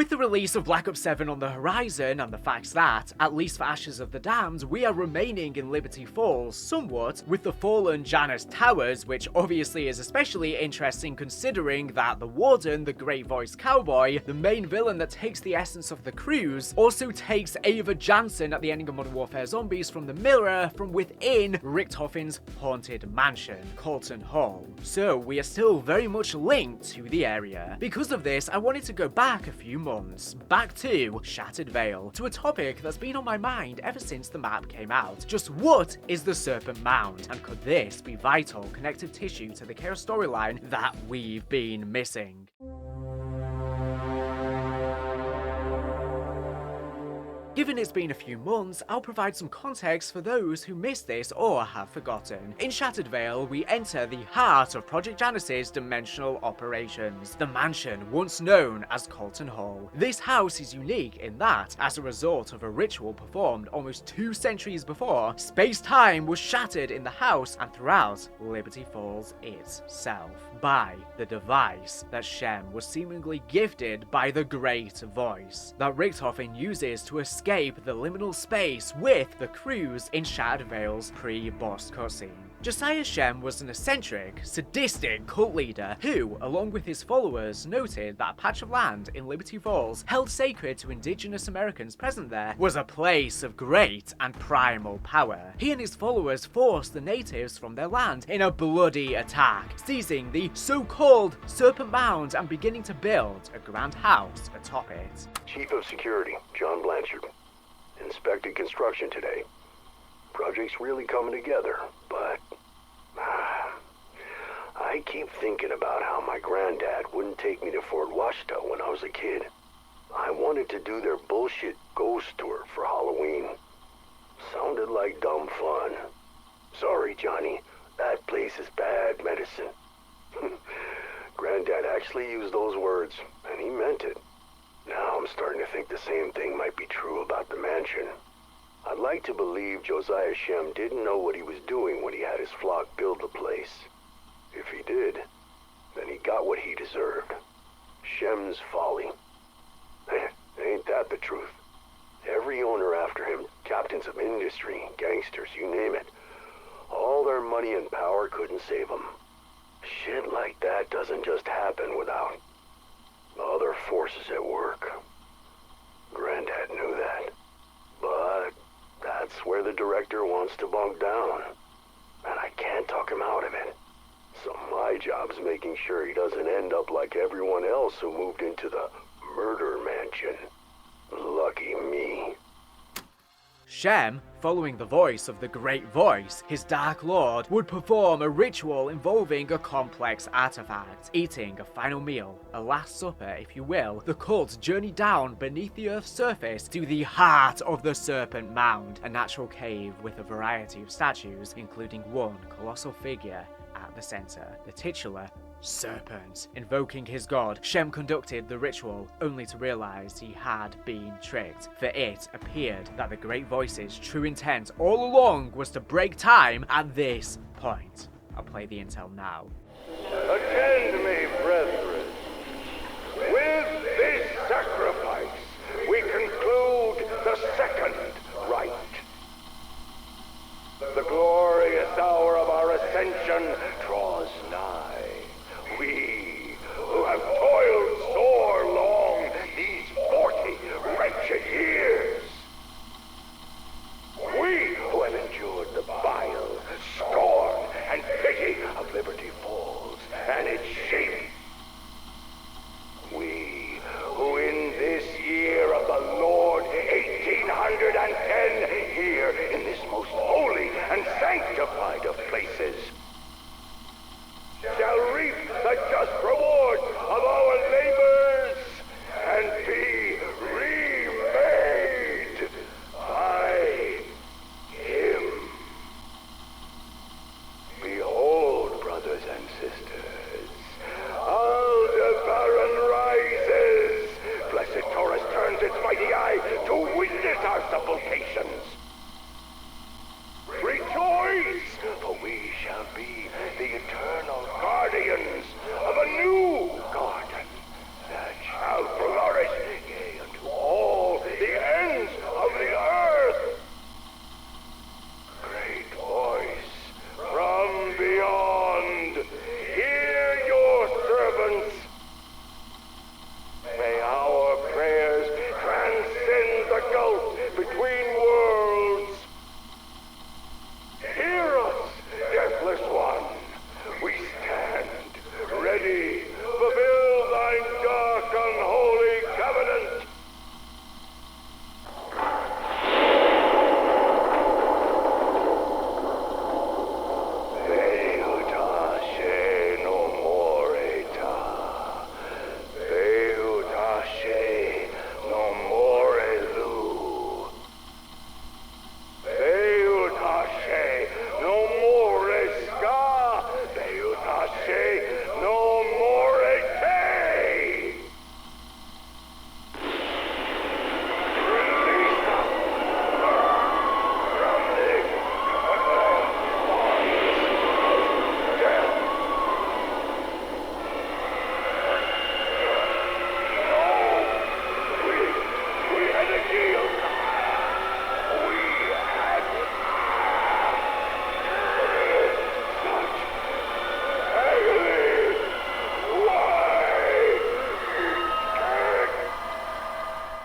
With the release of Black Ops 7 on the horizon and the fact that, at least for Ashes of the Damned, we are remaining in Liberty Falls somewhat with the fallen Janus Towers, which obviously is especially interesting considering that the Warden, the Great Voice Cowboy, the main villain that takes the essence of the cruise, also takes Ava Jansen at the ending of Modern Warfare Zombies from the mirror from within Richtofen's haunted mansion, Colton Hall. So we are still very much linked to the area. Because of this, I wanted to go back a few months, back to Shattered Vale, to a topic that's been on my mind ever since the map came out. Just what is the Serpent Mound, and could this be vital connective tissue to the Chaos storyline that we've been missing? Given it's been a few months, I'll provide some context for those who missed this or have forgotten. In Shattered Vale, we enter the heart of Project Janus's dimensional operations, the mansion once known as Colton Hall. This house is unique in that, as a result of a ritual performed almost 2 centuries before, space-time was shattered in the house and throughout Liberty Falls itself, by the device that Shem was seemingly gifted by the Great Voice, that Richtofen uses to escape the liminal space with the crews in Shattered Vale's pre-boss cutscene. Josiah Shem was an eccentric, sadistic cult leader who, along with his followers, noted that a patch of land in Liberty Falls held sacred to indigenous Americans present there was a place of great and primal power. He and his followers forced the natives from their land in a bloody attack, seizing the so-called Serpent Mound and beginning to build a grand house atop it. Chief of Security, John Blanchard. Inspected construction today. Project's really coming together, but I keep thinking about how my granddad wouldn't take me to Fort Washita when I was a kid. I wanted to do their bullshit ghost tour for Halloween. Sounded like dumb fun. Sorry, Johnny, that place is bad medicine. Granddad actually used those words, and he meant it. Now I'm starting to think the same thing might be true about the mansion. I'd like to believe Josiah Shem didn't know what he was doing when he had his flock build the place. If he did, then he got what he deserved. Shem's folly. Ain't that the truth? Every owner after him, captains of industry, gangsters, you name it. All their money and power couldn't save them. Shit like that doesn't just happen without other forces at work. Granddad knew that. But that's where the director wants to bunk down. And I can't talk him out of it. So my job's making sure he doesn't end up like everyone else who moved into the murder mansion. Lucky me. Shem, following the voice of the Great Voice, his Dark Lord, would perform a ritual involving a complex artifact, eating a final meal, a last supper if you will. The cult journeyed down beneath the Earth's surface to the heart of the Serpent Mound, a natural cave with a variety of statues, including one colossal figure at the center, the titular Serpent. Invoking his god, Shem conducted the ritual, only to realize he had been tricked, for it appeared that the Great Voice's true intent all along was to break time at this point. I'll play the intel now. Attend me, brethren. With this sacrifice, we conclude the second rite. The glorious hour of our ascension draws nigh. We, who have toiled sore long these 40 wretched years. We, who have endured the bile, scorn, and pity of Liberty Falls.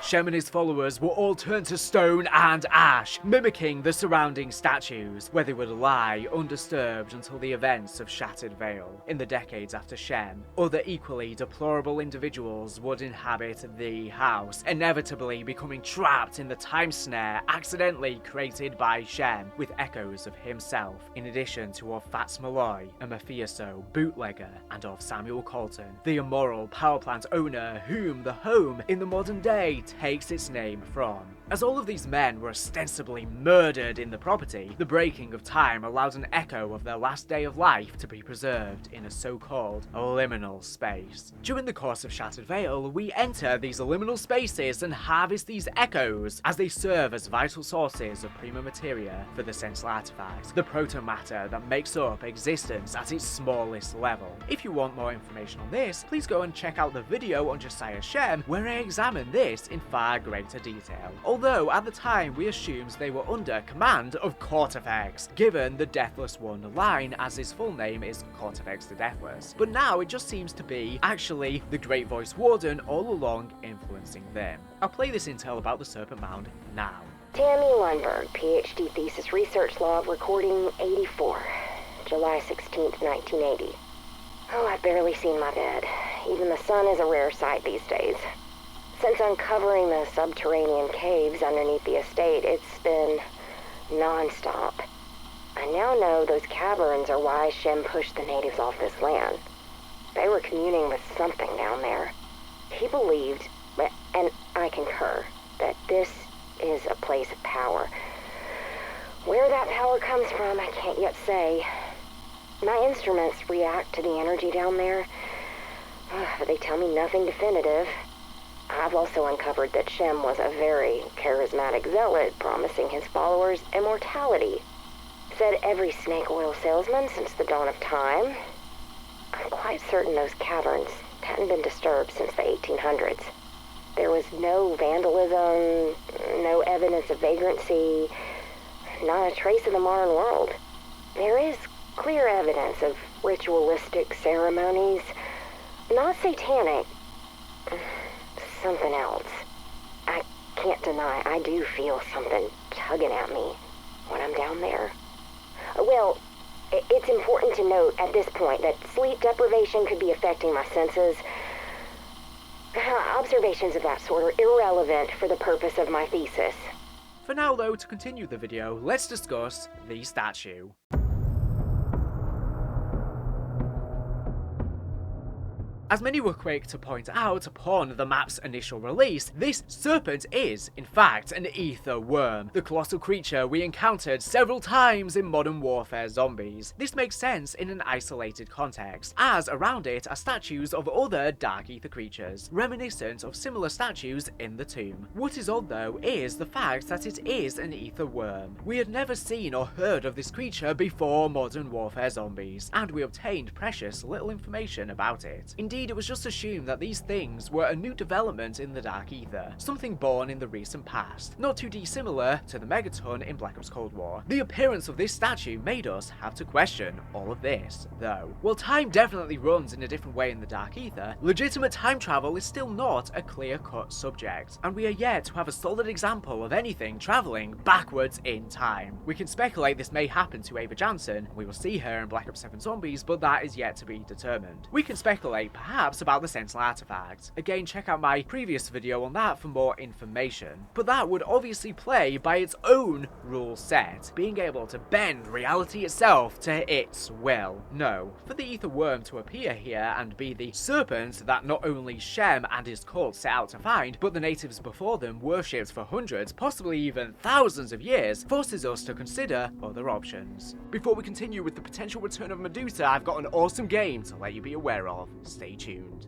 Shem and his followers were all turned to stone and ash, mimicking the surrounding statues, where they would lie undisturbed until the events of Shattered Vale. In the decades after Shem, other equally deplorable individuals would inhabit the house, inevitably becoming trapped in the time snare accidentally created by Shem, with echoes of himself, in addition to of Fats Malloy, a mafioso, bootlegger, and of Samuel Colton, the immoral power plant owner whom the home in the modern day takes its name from. As all of these men were ostensibly murdered in the property, the breaking of time allowed an echo of their last day of life to be preserved in a so-called liminal space. During the course of Shattered Vale, we enter these liminal spaces and harvest these echoes as they serve as vital sources of PRIMA materia for the Sentinel artifact, the proto-matter that makes up existence at its smallest level. If you want more information on this, please go and check out the video on Josiah Shem, where I examine this in far greater detail. Although at the time we assumed they were under command of Cortifex, given the Deathless One line, as his full name is Cortifex the Deathless. But now it just seems to be actually the Great Voice Warden all along influencing them. I'll play this intel about the Serpent Mound now. Tammy Lundberg, PhD thesis research log recording 84, July 16th, 1980. Oh, I've barely seen my bed. Even the sun is a rare sight these days. Since uncovering the subterranean caves underneath the estate, it's been non-stop. I now know those caverns are why Shem pushed the natives off this land. They were communing with something down there. He believed, and I concur, that this is a place of power. Where that power comes from, I can't yet say. My instruments react to the energy down there, but they tell me nothing definitive. I've also uncovered that Shem was a very charismatic zealot, promising his followers immortality. Said every snake oil salesman since the dawn of time. I'm quite certain those caverns hadn't been disturbed since the 1800s. There was no vandalism, no evidence of vagrancy, not a trace of the modern world. There is clear evidence of ritualistic ceremonies, not satanic, something else. I can't deny I do feel something tugging at me when I'm down there. Well, it's important to note at this point that sleep deprivation could be affecting my senses. Observations of that sort are irrelevant for the purpose of my thesis. For now though, to continue the video, let's discuss the statue. As many were quick to point out upon the map's initial release, this serpent is, in fact, an ether worm, the colossal creature we encountered several times in Modern Warfare Zombies. This makes sense in an isolated context, as around it are statues of other dark ether creatures, reminiscent of similar statues in the tomb. What is odd though is the fact that it is an ether worm. We had never seen or heard of this creature before Modern Warfare Zombies, and we obtained precious little information about it. Indeed, it was just assumed that these things were a new development in the Dark Ether, something born in the recent past, not too dissimilar to the Megaton in Black Ops Cold War. The appearance of this statue made us have to question all of this, though. While time definitely runs in a different way in the Dark Ether, legitimate time travel is still not a clear-cut subject, and we are yet to have a solid example of anything travelling backwards in time. We can speculate this may happen to Ava Jansen, we will see her in Black Ops 7 Zombies, but that is yet to be determined. We can speculate perhaps about the Sentinel artifact. Again, check out my previous video on that for more information. But that would obviously play by its own rule set, being able to bend reality itself to its will. No, for the ether worm to appear here and be the serpent that not only Shem and his cult set out to find, but the natives before them worshipped for hundreds, possibly even thousands of years, forces us to consider other options. Before we continue with the potential return of Medusa, I've got an awesome game to let you be aware of. Stay tuned.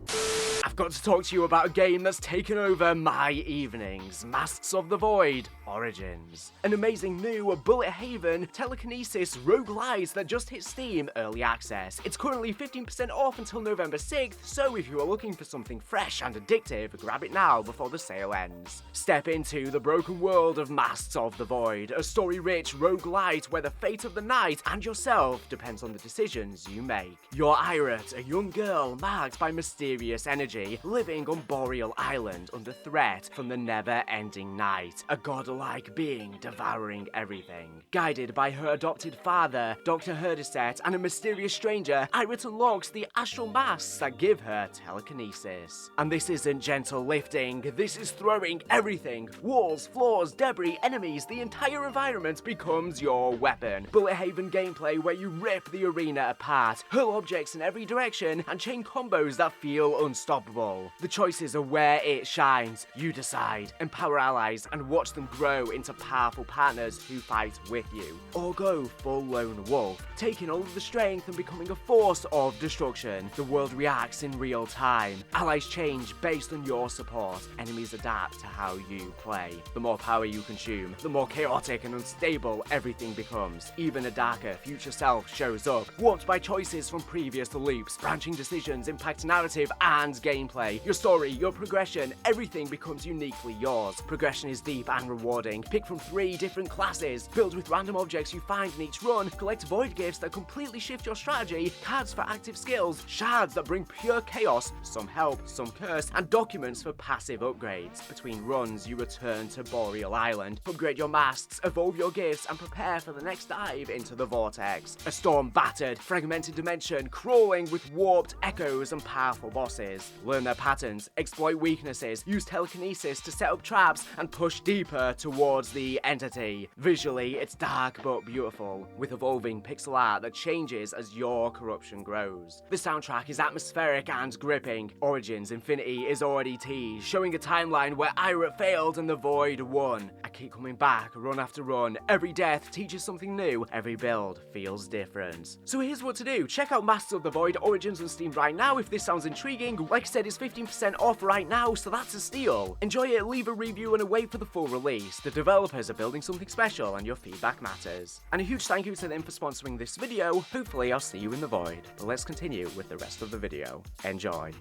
I've got to talk to you about a game that's taken over my evenings, Masks of the Void Origins. An amazing new bullet haven telekinesis roguelite that just hit Steam Early Access. It's currently 15% off until November 6th, so if you are looking for something fresh and addictive, grab it now before the sale ends. Step into the broken world of Masks of the Void, a story-rich roguelite where the fate of the night and yourself depends on the decisions you make. You're Irat, a young girl marked by mysterious energy humanity living on Boreal Island under threat from the never-ending night, a godlike being devouring everything. Guided by her adopted father, Dr. Herdeset, and a mysterious stranger, Irit unlocks the astral masks that give her telekinesis. And this isn't gentle lifting, this is throwing everything. Walls, floors, debris, enemies, the entire environment becomes your weapon. Bullet Haven gameplay where you rip the arena apart, hurl objects in every direction, and chain combos that feel unstoppable. The choices are where it shines. You decide. Empower allies and watch them grow into powerful partners who fight with you. Or go full lone wolf, taking all of the strength and becoming a force of destruction. The world reacts in real time. Allies change based on your support. Enemies adapt to how you play. The more power you consume, the more chaotic and unstable everything becomes. Even a darker future self shows up, warped by choices from previous loops. Branching decisions impact narrative and gameplay. Your story, your progression, everything becomes uniquely yours. Progression is deep and rewarding. Pick from 3 different classes, filled with random objects you find in each run, collect void gifts that completely shift your strategy, cards for active skills, shards that bring pure chaos, some help, some curse, and documents for passive upgrades. Between runs, you return to Boreal Island, upgrade your masks, evolve your gifts, and prepare for the next dive into the vortex. A storm-battered, fragmented dimension crawling with warped echoes and powerful bosses. Learn their patterns, exploit weaknesses, use telekinesis to set up traps, and push deeper towards the entity. Visually, it's dark but beautiful, with evolving pixel art that changes as your corruption grows. The soundtrack is atmospheric and gripping. Origins Infinity is already teased, showing a timeline where Irit failed and the Void won. I keep coming back, run after run. Every death teaches something new, every build feels different. So here's what to do. Check out Masters of the Void Origins on Steam right now if this sounds intriguing. Like I said, it's 15% off right now, so that's a steal. Enjoy it, leave a review, and wait for the full release. The developers are building something special, and your feedback matters. And a huge thank you to them for sponsoring this video. Hopefully I'll see you in the Void. But let's continue with the rest of the video. Enjoy.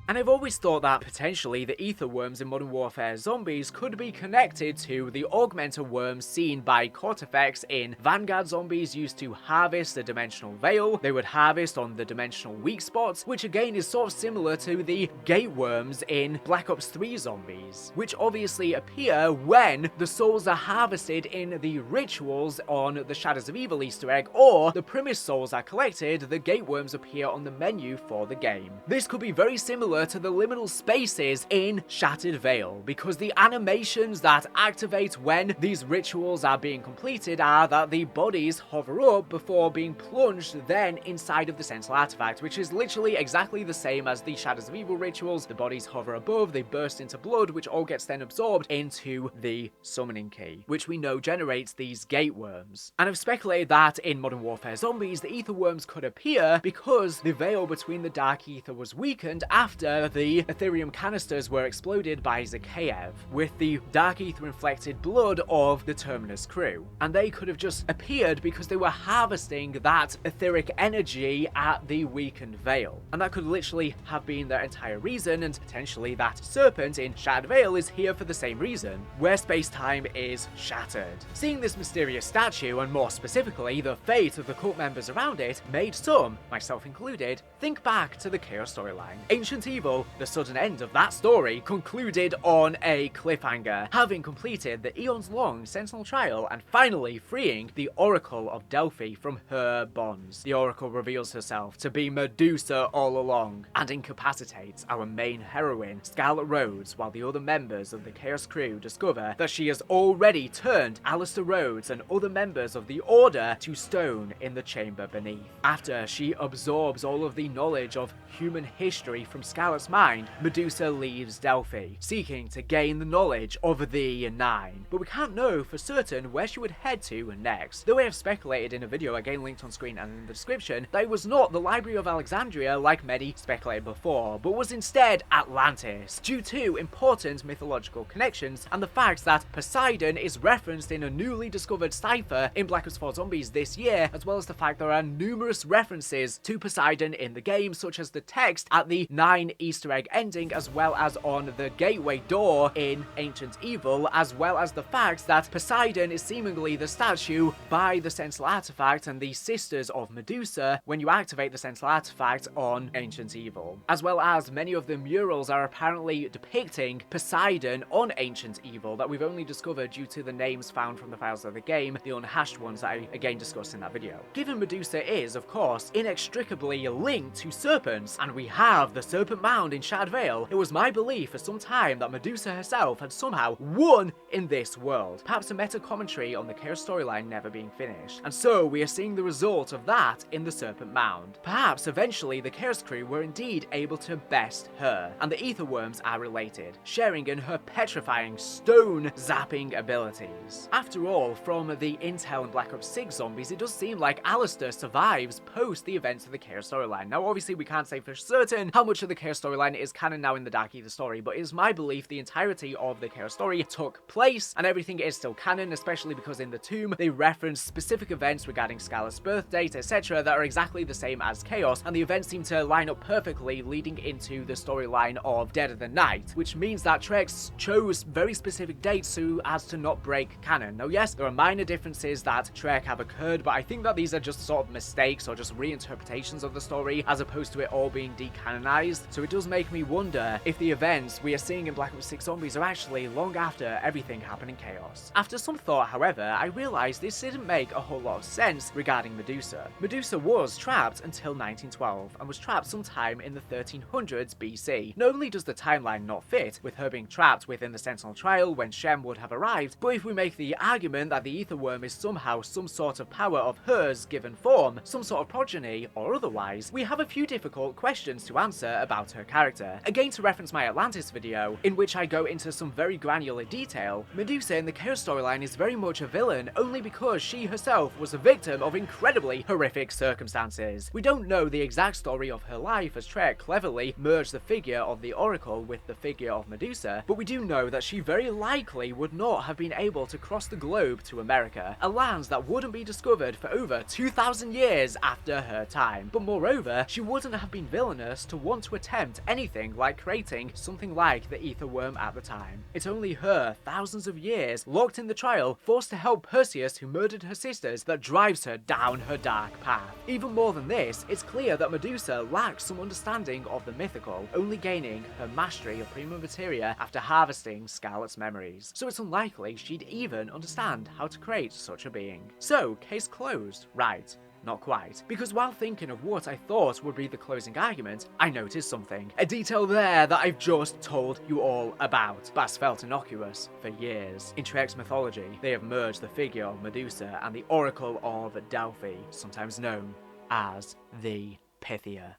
And I've always thought that potentially the ether worms in Modern Warfare Zombies could be connected to the augmenter worms seen by Cortifex in Vanguard Zombies used to harvest the dimensional veil. They would harvest on the dimensional weak spots, which again is sort of similar to the gate worms in Black Ops 3 Zombies, which obviously appear when the souls are harvested in the rituals on the Shadows of Evil Easter egg, or the premise souls are collected, the gate worms appear on the menu for the game. This could be very similar to the liminal spaces in Shattered Veil, because the animations that activate when these rituals are being completed are that the bodies hover up before being plunged then inside of the Sentinel artifact, which is literally exactly the same as the Shadows of Evil rituals. The bodies hover above, they burst into blood, which all gets then absorbed into the summoning key, which we know generates these gate worms. And I've speculated that in Modern Warfare Zombies, the ether worms could appear because the veil between the dark ether was weakened after the Ethereum canisters were exploded by Zakhaev, with the dark ether inflected blood of the Terminus crew. And they could have just appeared because they were harvesting that etheric energy at the weakened veil. And that could literally have been their entire reason, and potentially that Serpent in Shattered Veil is here for the same reason, where space-time is shattered. Seeing this mysterious statue, and more specifically the fate of the cult members around it, made some, myself included, think back to the Chaos storyline. Ancient Evil, the sudden end of that story, concluded on a cliffhanger, having completed the eons-long Sentinel trial and finally freeing the Oracle of Delphi from her bonds. The Oracle reveals herself to be Medusa all along, and incapacitates our main heroine, Scarlet Rhodes, while the other members of the Chaos crew discover that she has already turned Alistair Rhodes and other members of the Order to stone in the chamber beneath. After she absorbs all of the knowledge of human history from Scarlet's mind, Medusa leaves Delphi, seeking to gain the knowledge of the Nine. But we can't know for certain where she would head to next, though I have speculated in a video again linked on screen and in the description that it was not the Library of Alexandria like Medi speculated before, but was instead Atlantis, due to important mythological connections and the fact that Poseidon is referenced in a newly discovered cipher in Black Ops 4 Zombies this year, as well as the fact there are numerous references to Poseidon in the game, such as the text at the 9 main Easter egg ending, as well as on the gateway door in Ancient Evil, as well as the fact that Poseidon is seemingly the statue by the Sentinel artifact and the Sisters of Medusa when you activate the Sentinel artifact on Ancient Evil. As well as many of the murals are apparently depicting Poseidon on Ancient Evil that we've only discovered due to the names found from the files of the game, the unhashed ones that I again discussed in that video. Given Medusa is, of course, inextricably linked to serpents, and we have the Serpent Mound in Shattered Vale, it was my belief for some time that Medusa herself had somehow won in this world. Perhaps a meta commentary on the Chaos storyline never being finished. And so we are seeing the result of that in the Serpent Mound. Perhaps eventually the Chaos crew were indeed able to best her, and the Ether Worms are related, sharing in her petrifying stone zapping abilities. After all, from the intel in Black Ops 6 zombies, it does seem like Alistair survives post the events of the Chaos storyline. Now obviously we can't say for certain how much of the Chaos storyline is canon now in the Dark Ether story, but it is my belief the entirety of the Chaos story took place, and everything is still canon, especially because in the tomb they reference specific events regarding Scarlet's birth date, etc. that are exactly the same as Chaos, and the events seem to line up perfectly leading into the storyline of Dead of the Night, which means that Trex chose very specific dates so as to not break canon. Now yes, there are minor differences that Trek have occurred, but I think that these are just sort of mistakes or just reinterpretations of the story as opposed to it all being decanonized. So it does make me wonder if the events we are seeing in Black Ops 6 Zombies are actually long after everything happened in Chaos. After some thought, however, I realized this didn't make a whole lot of sense regarding Medusa. Medusa was trapped until 1912 and was trapped sometime in the 1300s BC. Not only does the timeline not fit, with her being trapped within the Sentinel trial when Shem would have arrived, but if we make the argument that the Ether Worm is somehow some sort of power of hers given form, some sort of progeny or otherwise, we have a few difficult questions to answer about her character. Again, to reference my Atlantis video, in which I go into some very granular detail, Medusa in the Chaos storyline is very much a villain only because she herself was a victim of incredibly horrific circumstances. We don't know the exact story of her life as Trek cleverly merged the figure of the Oracle with the figure of Medusa, but we do know that she very likely would not have been able to cross the globe to America, a land that wouldn't be discovered for over 2,000 years after her time. But moreover, she wouldn't have been villainous to want to attempt anything like creating something like the Ether Worm at the time. It's only her, thousands of years, locked in the trial, forced to help Perseus who murdered her sisters, that drives her down her dark path. Even more than this, it's clear that Medusa lacks some understanding of the mythical, only gaining her mastery of PRIMA Materia after harvesting Scarlet's memories. So it's unlikely she'd even understand how to create such a being. So, case closed, right? Not quite, because while thinking of what I thought would be the closing argument, I noticed something. A detail there that I've just told you all about, but has felt innocuous for years. In Trek's mythology, they have merged the figure of Medusa and the Oracle of Delphi, sometimes known as the Pythia.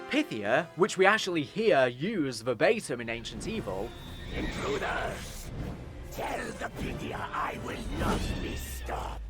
Pythia, which we actually hear used verbatim in Ancient Evil, Intruders! Tell the Pythia I will not be stopped.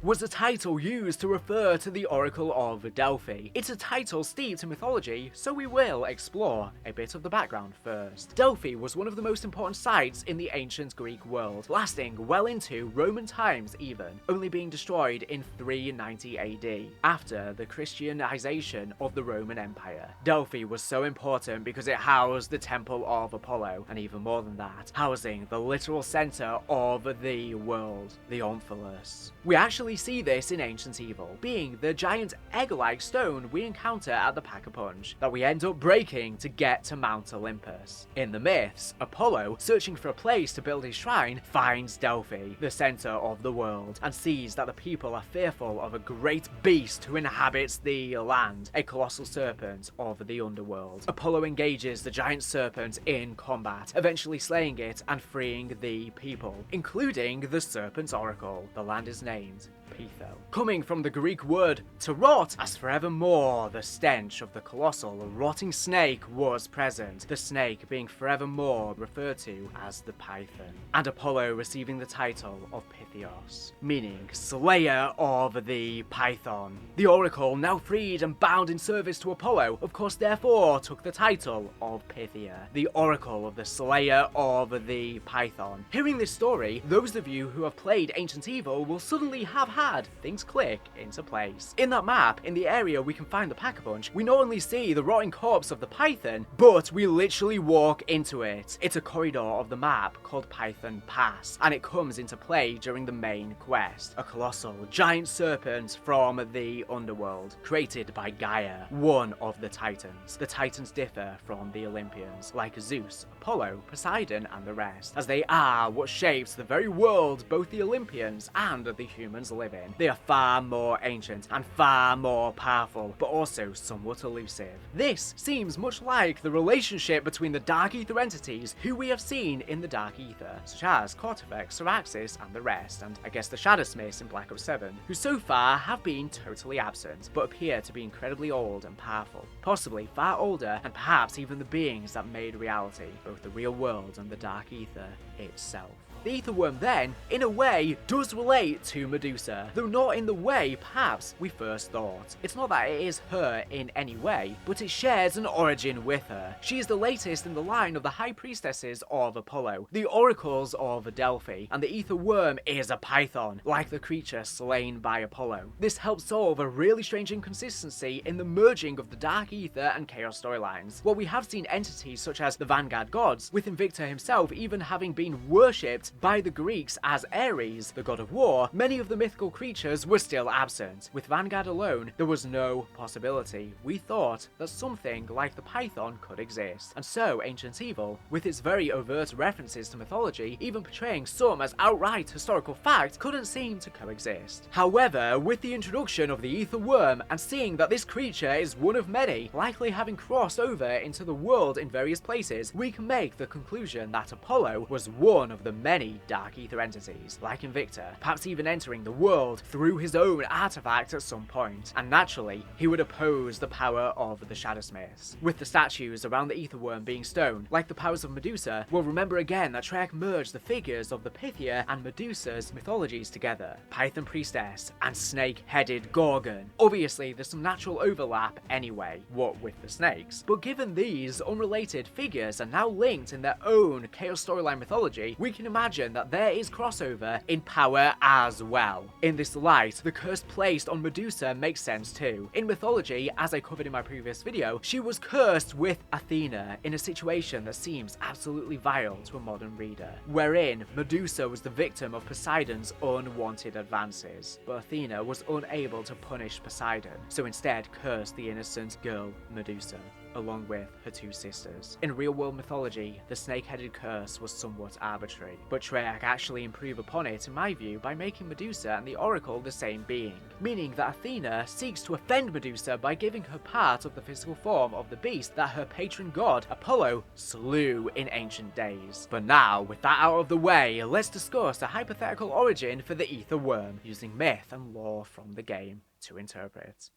was a title used to refer to the Oracle of Delphi. It's a title steeped in mythology, so we will explore a bit of the background first. Delphi was one of the most important sites in the ancient Greek world, lasting well into Roman times even, only being destroyed in 390 AD, after the Christianization of the Roman Empire. Delphi was so important because it housed the Temple of Apollo, and even more than that, housing the literal center of the world, the Omphalos. We actually see this in Ancient Evil, being the giant egg-like stone we encounter at the Pack-a-Punch, that we end up breaking to get to Mount Olympus. In the myths, Apollo, searching for a place to build his shrine, finds Delphi, the center of the world, and sees that the people are fearful of a great beast who inhabits the land, a colossal serpent of the underworld. Apollo engages the giant serpent in combat, eventually slaying it and freeing the people, including the serpent's oracle. The land is named Pytho, coming from the Greek word to rot, as forevermore the stench of the colossal rotting snake was present, the snake being forevermore referred to as the Python, and Apollo receiving the title of Pythios, meaning slayer of the Python. The oracle, now freed and bound in service to Apollo, of course therefore took the title of Pythia, the oracle of the slayer of the Python. Hearing this story, those of you who have played Ancient Evil will suddenly suddenly have had things click into place. In that map, in the area we can find the Pack-a-Punch, we not only see the rotting corpse of the Python, but we literally walk into it. It's a corridor of the map called Python Pass, and it comes into play during the main quest. A colossal, giant serpent from the underworld, created by Gaia, one of the Titans. The Titans differ from the Olympians, like Zeus, Apollo, Poseidon, and the rest, as they are what shapes the very world both the Olympians and the humans live in. They are far more ancient and far more powerful, but also somewhat elusive. This seems much like the relationship between the Dark Ether entities who we have seen in the Dark Ether, such as Cortifex, Syraxis, and the rest, and I guess the Shadowsmiths in Black Ops 7, who so far have been totally absent, but appear to be incredibly old and powerful, possibly far older, and perhaps even the beings that made reality, both the real world and the Dark Ether itself. The Ether Worm then, in a way, does relate to Medusa, though not in the way perhaps we first thought. It's not that it is her in any way, but it shares an origin with her. She is the latest in the line of the High Priestesses of Apollo, the Oracles of Delphi, and the Ether Worm is a python, like the creature slain by Apollo. This helps solve a really strange inconsistency in the merging of the Dark Ether and Chaos storylines. While we have seen entities such as the Vanguard gods, with Invicta himself even having been worshipped by the Greeks as Ares, the god of war, many of the mythical creatures were still absent. With Vanguard alone, there was no possibility. We thought that something like the Python could exist. And so Ancient Evil, with its very overt references to mythology, even portraying some as outright historical fact, couldn't seem to coexist. However, with the introduction of the Ether Worm, and seeing that this creature is one of many, likely having crossed over into the world in various places, we can make the conclusion that Apollo was one of the many Dark Ether entities, like Invicta, perhaps even entering the world through his own artifact at some point, and naturally, he would oppose the power of the Shadowsmiths. With the statues around the Ether Worm being stone, like the powers of Medusa, we'll remember again that Treyarch merged the figures of the Pythia and Medusa's mythologies together, Python Priestess and Snake-Headed Gorgon. Obviously, there's some natural overlap anyway, what with the snakes, but given these unrelated figures are now linked in their own Chaos storyline mythology, we can imagine that there is crossover in power as well. In this light, the curse placed on Medusa makes sense too. In mythology, as I covered in my previous video, she was cursed with Athena in a situation that seems absolutely vile to a modern reader, wherein Medusa was the victim of Poseidon's unwanted advances, but Athena was unable to punish Poseidon, so instead cursed the innocent girl Medusa, along with her two sisters. In real-world mythology, the snake-headed curse was somewhat arbitrary, but Treyarch actually improved upon it in my view by making Medusa and the Oracle the same being, meaning that Athena seeks to offend Medusa by giving her part of the physical form of the beast that her patron god, Apollo, slew in ancient days. But now, with that out of the way, let's discuss a hypothetical origin for the Ether Worm, using myth and lore from the game to interpret.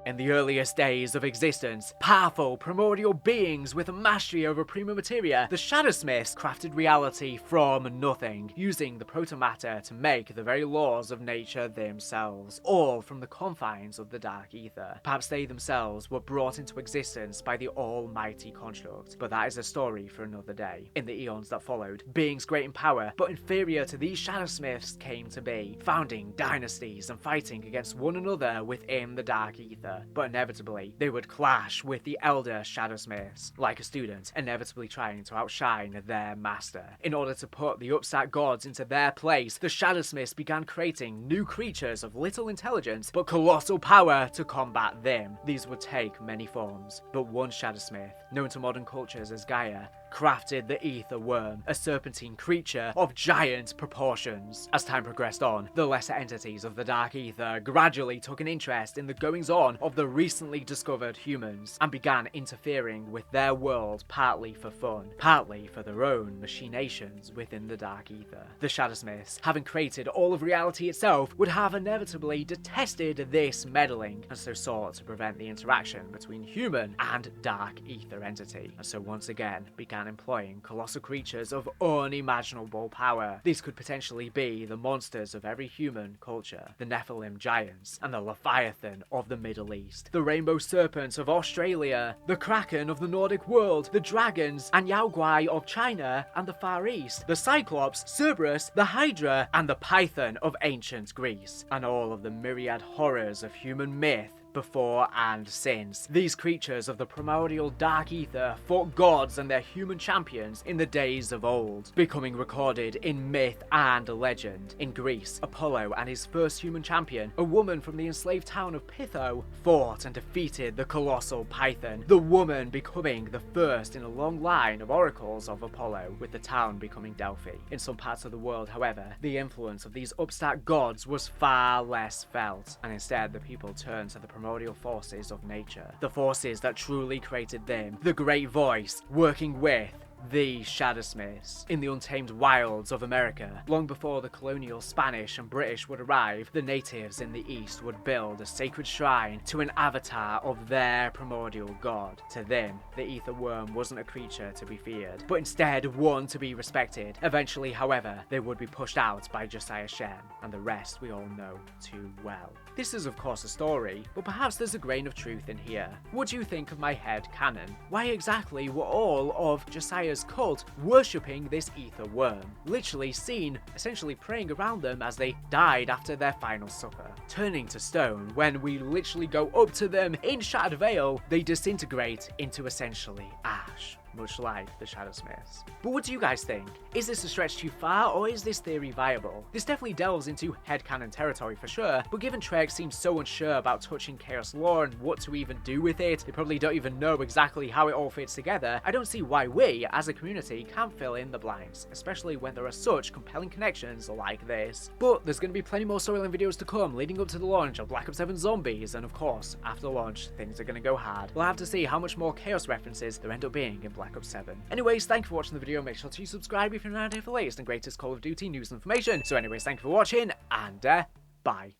In the earliest days of existence, powerful primordial beings with a mastery over prima materia, the Shadowsmiths crafted reality from nothing, using the protomatter to make the very laws of nature themselves, all from the confines of the Dark Ether. Perhaps they themselves were brought into existence by the almighty construct, but that is a story for another day. In the eons that followed, beings great in power, but inferior to these Shadowsmiths came to be, founding dynasties and fighting against one another within the Dark Ether. But inevitably, they would clash with the elder Shadowsmiths, like a student inevitably trying to outshine their master. In order to put the upstart gods into their place, the Shadowsmiths began creating new creatures of little intelligence but colossal power to combat them. These would take many forms, but one Shadowsmith, known to modern cultures as Gaia, crafted the Ether Worm, a serpentine creature of giant proportions. As time progressed on, the lesser entities of the Dark Ether gradually took an interest in the goings-on of the recently discovered humans, and began interfering with their world partly for fun, partly for their own machinations within the Dark Ether. The Shadowsmiths, having created all of reality itself, would have inevitably detested this meddling, and so sought to prevent the interaction between human and Dark Ether entity, and so once again began began employing colossal creatures of unimaginable power. These could potentially be the monsters of every human culture, the Nephilim giants, and the Leviathan of the Middle East, the rainbow serpent of Australia, the kraken of the Nordic world, the dragons and yaoguai of China and the Far East, the Cyclops, Cerberus, the Hydra, and the Python of ancient Greece, and all of the myriad horrors of human myth before and since. These creatures of the primordial dark ether fought gods and their human champions in the days of old, becoming recorded in myth and legend. In Greece, Apollo and his first human champion, a woman from the enslaved town of Pytho, fought and defeated the colossal Python, the woman becoming the first in a long line of oracles of Apollo, with the town becoming Delphi. In some parts of the world, however, the influence of these upstart gods was far less felt, and instead the people turned to the primordial forces of nature, the forces that truly created them, the great voice working with the Shadowsmiths in the untamed wilds of America. Long before the colonial Spanish and British would arrive, the natives in the East would build a sacred shrine to an avatar of their primordial god. To them, the ether worm wasn't a creature to be feared, but instead one to be respected. Eventually, however, they would be pushed out by Josiah Shem, and the rest we all know too well. This is of course a story, but perhaps there's a grain of truth in here. What do you think of my head canon? Why exactly were all of Josiah's cult worshipping this ether worm, literally seen essentially praying around them as they died after their final supper, turning to stone? When we literally go up to them in Shattered Vale, they disintegrate into essentially ash, much like the Shadowsmiths. But what do you guys think? Is this a stretch too far, or is this theory viable? This definitely delves into headcanon territory for sure, but given Trek seems so unsure about touching Chaos lore and what to even do with it, they probably don't even know exactly how it all fits together, I don't see why we, as a community, can't fill in the blanks, especially when there are such compelling connections like this. But there's going to be plenty more storyline videos to come leading up to the launch of Black Ops 7 Zombies, and of course, after launch, things are going to go hard. We'll have to see how much more Chaos references there end up being in Black Ops 7. Anyways, thank you for watching the video. Make sure to subscribe if you're not here for the latest and greatest Call of Duty news and information. So anyways, thank you for watching, and bye.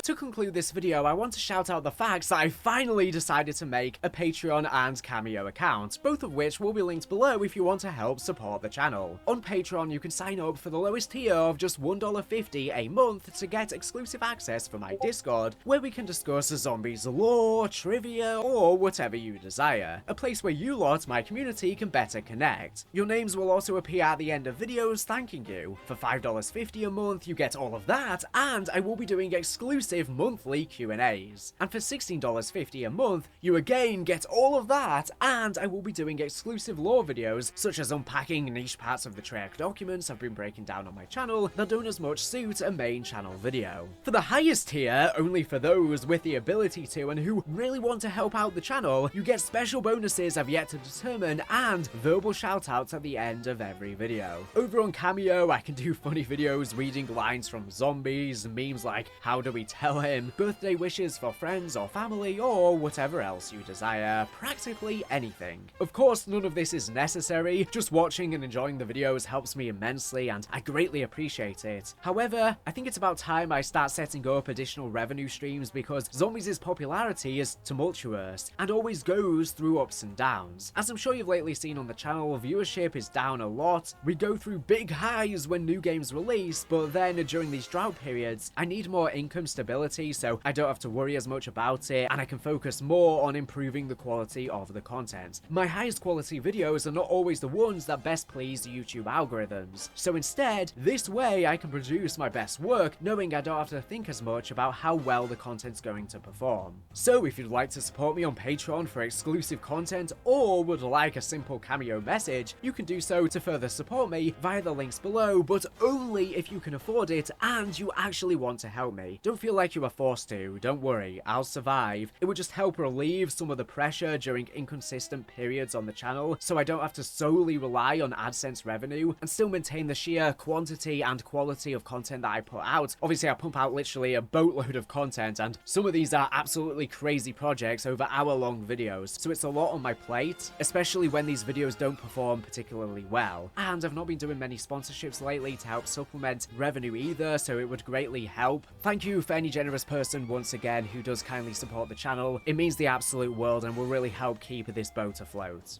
To conclude this video, I want to shout out the fact that I finally decided to make a Patreon and Cameo account, both of which will be linked below if you want to help support the channel. On Patreon, you can sign up for the lowest tier of just $1.50 a month to get exclusive access for my Discord, where we can discuss zombies lore, trivia, or whatever you desire. A place where you lot, my community, can better connect. Your names will also appear at the end of videos thanking you. For $5.50 a month, you get all of that, and I will be doing exclusive monthly Q&As. And for $16.50 a month, you again get all of that, and I will be doing exclusive lore videos, such as unpacking niche parts of the Treyarch documents I've been breaking down on my channel that don't as much suit a main channel video. For the highest tier, only for those with the ability to and who really want to help out the channel, you get special bonuses I've yet to determine and verbal shoutouts at the end of every video. Over on Cameo, I can do funny videos reading lines from zombies, memes like how do we tell him, birthday wishes for friends or family, or whatever else you desire, practically anything. Of course, none of this is necessary, just watching and enjoying the videos helps me immensely and I greatly appreciate it. However, I think it's about time I start setting up additional revenue streams because Zombies' popularity is tumultuous and always goes through ups and downs. As I'm sure you've lately seen on the channel, viewership is down a lot. We go through big highs when new games release, but then during these drought periods, I need more income stability so I don't have to worry as much about it and I can focus more on improving the quality of the content. My highest quality videos are not always the ones that best please YouTube algorithms, so instead, this way I can produce my best work knowing I don't have to think as much about how well the content's going to perform. So if you'd like to support me on Patreon for exclusive content or would like a simple Cameo message, you can do so to further support me via the links below, but only if you can afford it and you actually want to help me. Don't feel like you are forced to, don't worry, I'll survive. It would just help relieve some of the pressure during inconsistent periods on the channel so I don't have to solely rely on AdSense revenue and still maintain the sheer quantity and quality of content that I put out. Obviously I pump out literally a boatload of content and some of these are absolutely crazy projects over hour-long videos, so it's a lot on my plate, especially when these videos don't perform particularly well. And I've not been doing many sponsorships lately to help supplement revenue either, so it would greatly help. Thank you for any generous person once again who does kindly support the channel. It means the absolute world and will really help keep this boat afloat.